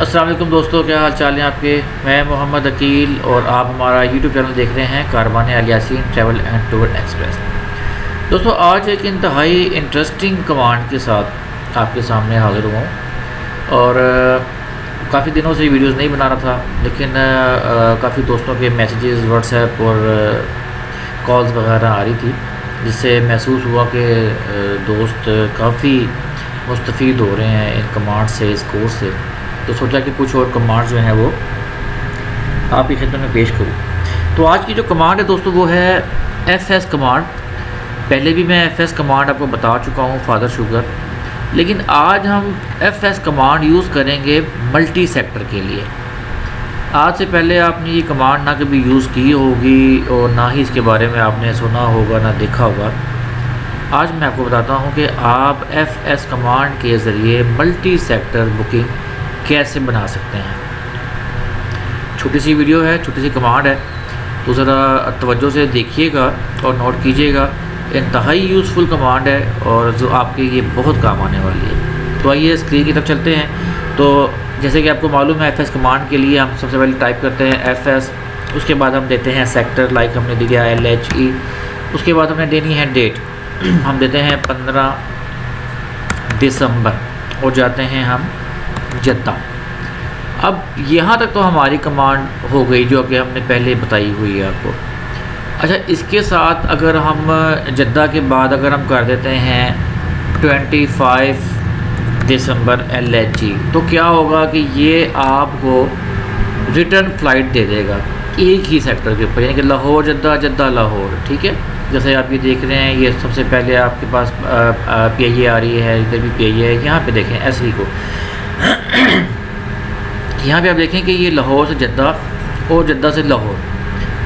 अस्सलाम वालेकुम दोस्तों, क्या हाल चाल है आपके। मैं मोहम्मद अकील और आप हमारा यूट्यूब चैनल देख रहे हैं Karwan Al Yaseen travel and tour express. दोस्तों, आज एक इंतहाई इंटरेस्टिंग कमांड के साथ आपके सामने हाज़िर हुआ हूँ और काफ़ी दिनों से वीडियोस नहीं बना रहा था, लेकिन काफ़ी दोस्तों के मैसेजेस व्हाट्सएप और कॉल्स वगैरह आ रही थी, जिससे महसूस हुआ कि दोस्त काफ़ी मुस्तफ़ीद हो रहे हैं इन कमांड से, इस कोर्स से। तो सोचा कि कुछ और कमांड जो हैं वो आपकी खिदमत में पेश करूँ। तो आज की जो कमांड है दोस्तों वो है FS कमांड। पहले भी मैं FS कमांड आपको बता चुका हूँ, फादर शुगर, लेकिन आज हम FS कमांड यूज़ करेंगे मल्टी सेक्टर के लिए। आज से पहले आपने ये कमांड ना कभी यूज़ की होगी और ना ही इसके बारे में आपने सुना होगा, ना देखा होगा। आज मैं आपको बताता हूँ कि आप FS कमांड के ज़रिए मल्टी सेक्टर बुकिंग कैसे बना सकते हैं। छोटी सी वीडियो है, छोटी सी कमांड है, तो ज़रा तवज्जो से देखिएगा और नोट कीजिएगा। इंतहाई यूज़फुल कमांड है और जो आपके ये बहुत काम आने वाली है। तो आइए स्क्रीन की तरफ चलते हैं। तो जैसे कि आपको मालूम है, FS कमांड के लिए हम सबसे पहले टाइप करते हैं FS, उसके बाद हम देते हैं सेक्टर, लाइक हमने दिया LHE, उसके बाद हमने देनी है डेट, हम देते हैं 15 दिसंबर और जाते हैं हम जद्दा। अब यहाँ तक तो हमारी कमांड हो गई जो कि हमने पहले बताई हुई है आपको। अच्छा, इसके साथ अगर हम जद्दा के बाद अगर हम कर देते हैं 25 दिसंबर LHE, तो क्या होगा कि ये आपको रिटर्न फ़्लाइट दे देगा एक ही सेक्टर के ऊपर, यानी कि लाहौर जद्दा, जद्दा लाहौर। ठीक है, जैसे आप ये देख रहे हैं, ये सबसे पहले आपके पास PIA आ रही है, इधर भी PIA है। यहाँ पे देखें SE को, यहाँ पे आप देखें कि ये लाहौर से जद्दा और जद्दा से लाहौर।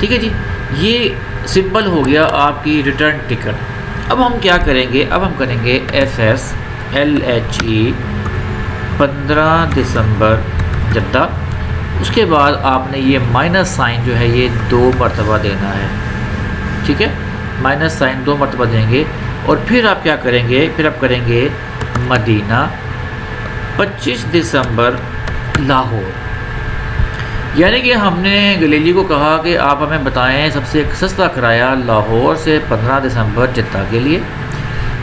ठीक है जी, ये सिंपल हो गया आपकी रिटर्न टिकट। अब हम क्या करेंगे, अब हम करेंगे FS LHE 15 दिसंबर जद्दा। उसके बाद आपने ये माइनस साइन जो है ये 2 मरतबा देना है। ठीक है, माइनस साइन 2 मरतबा देंगे और फिर आप क्या करेंगे, फिर आप करेंगे मदीना 25 दिसंबर लाहौर। यानी कि हमने गलीली को कहा कि आप हमें बताएं सबसे सस्ता किराया लाहौर से 15 दिसंबर जद्दा के लिए।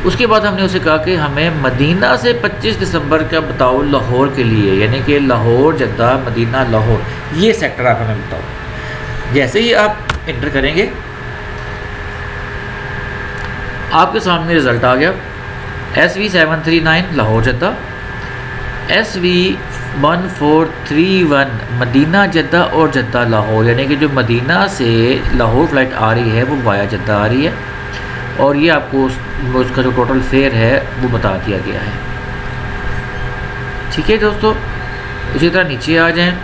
उसके बाद हमने उसे कहा कि हमें मदीना से 25 दिसंबर का बताओ लाहौर के लिए, यानी कि लाहौर जद्दा मदीना लाहौर, ये सेक्टर आप हमें बताओ। जैसे ही आप इंटर करेंगे आपके सामने रिज़ल्ट आ गया। SV 739 Lahore Jeddah, SV 1431 Medina Jeddah और जद्दा लाहौर, यानी कि जो मदीना से लाहौर फ़्लाइट आ रही है वो वाया जद्दा आ रही है और ये आपको उसका जो टोटल फेयर है वो बता दिया गया है। ठीक है दोस्तों, उसी तरह नीचे आ जाएं।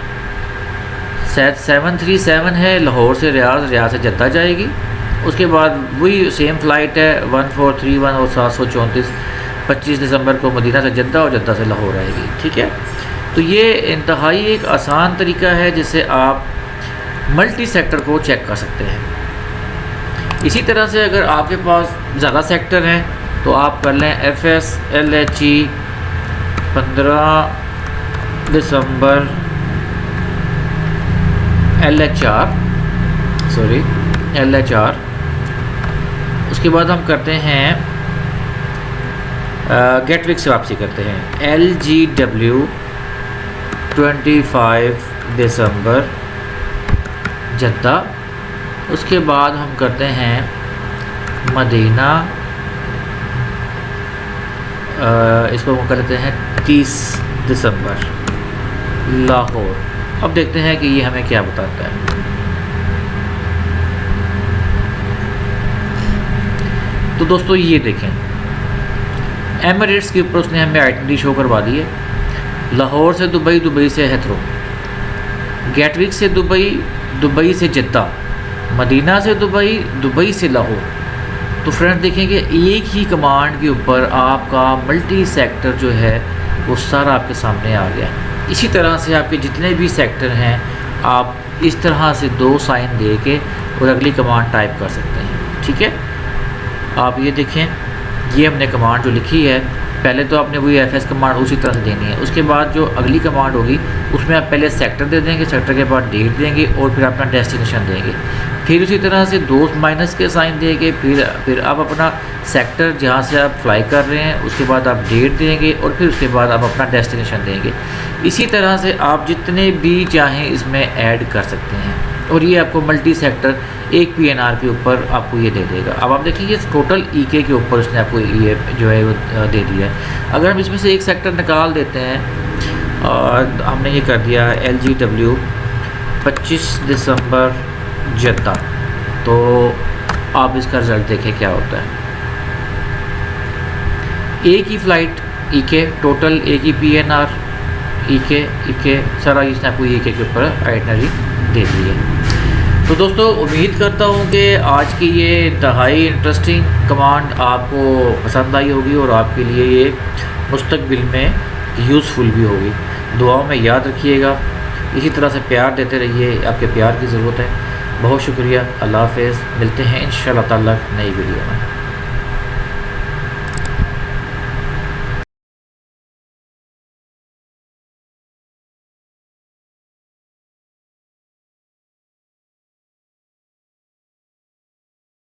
737 है लाहौर से रियाज, रियाज से जद्दा जाएगी। उसके बाद वही सेम फ़्लाइट है 1431 और 734 25 दिसंबर को मदीना से जद्दा और जद्दा से लाहौर आएगी। ठीक है, तो ये इंतहाई एक आसान तरीका है जिससे आप मल्टी सेक्टर को चेक कर सकते हैं। इसी तरह से अगर आपके पास ज़्यादा सेक्टर हैं तो आप कर लें FS LHE 15 दिसंबर LHR। उसके बाद हम करते हैं गेटविक से वापसी करते हैं LGW 25 दिसंबर जद्दा। उसके बाद हम करते हैं मदीना, इसको हम कर लेते हैं 30 दिसंबर लाहौर। अब देखते हैं कि ये हमें क्या बताता है। तो दोस्तों ये देखें, एमिरेट्स के ऊपर उसने हमें आइटनरी शो करवा दी है। लाहौर से दुबई, दुबई से हेथरो, गेटविक से दुबई, दुबई से जद्दा, मदीना से दुबई, दुबई से लाहौर। तो फ्रेंड देखेंगे एक ही कमांड के ऊपर आपका मल्टी सेक्टर जो है वो सारा आपके सामने आ गया। इसी तरह से आपके जितने भी सेक्टर हैं आप इस तरह से 2 साइन दे के और अगली कमांड टाइप कर सकते हैं। ठीक है, आप ये देखें, ये हमने कमांड जो लिखी है पहले तो आपने वही एफ एस कमांड उसी तरह से देनी है। उसके बाद जो अगली कमांड होगी उसमें आप पहले सेक्टर दे देंगे, सेक्टर के बाद डेट देंगे और फिर अपना डेस्टिनेशन देंगे। फिर उसी तरह से 2 माइनस के साइन देंगे, फिर आप अपना सेक्टर जहाँ से आप फ्लाई कर रहे हैं उसके बाद आप डेट देंगे और फिर उसके बाद आप अपना डेस्टिनेशन देंगे। इसी तरह से आप जितने भी चाहें इसमें ऐड कर सकते हैं और ये आपको मल्टी सेक्टर एक PNR के ऊपर आपको ये दे देगा। अब आप देखिए ये टोटल EK के ऊपर उसने आपको ये जो है वो दे दिया है। अगर हम इसमें से एक सेक्टर निकाल देते हैं और हमने ये कर दिया LGW 25 दिसंबर जद्दा, तो आप इसका रिज़ल्ट देखें क्या होता है। एक ही फ़्लाइट EK, टोटल एक ही PNR EK सारा इसने आपको EK के ऊपर आइटनरी दे दी है। तो दोस्तों उम्मीद करता हूँ कि आज की ये इंतहाई इंटरेस्टिंग कमांड आपको पसंद आई होगी और आपके लिए ये मुस्तकबिल में यूज़फुल भी होगी। दुआओं में याद रखिएगा, इसी तरह से प्यार देते रहिए, आपके प्यार की ज़रूरत है। बहुत शुक्रिया, अल्लाह हाफ़िज़। मिलते हैं इंशाअल्लाह ताला नई वीडियो में।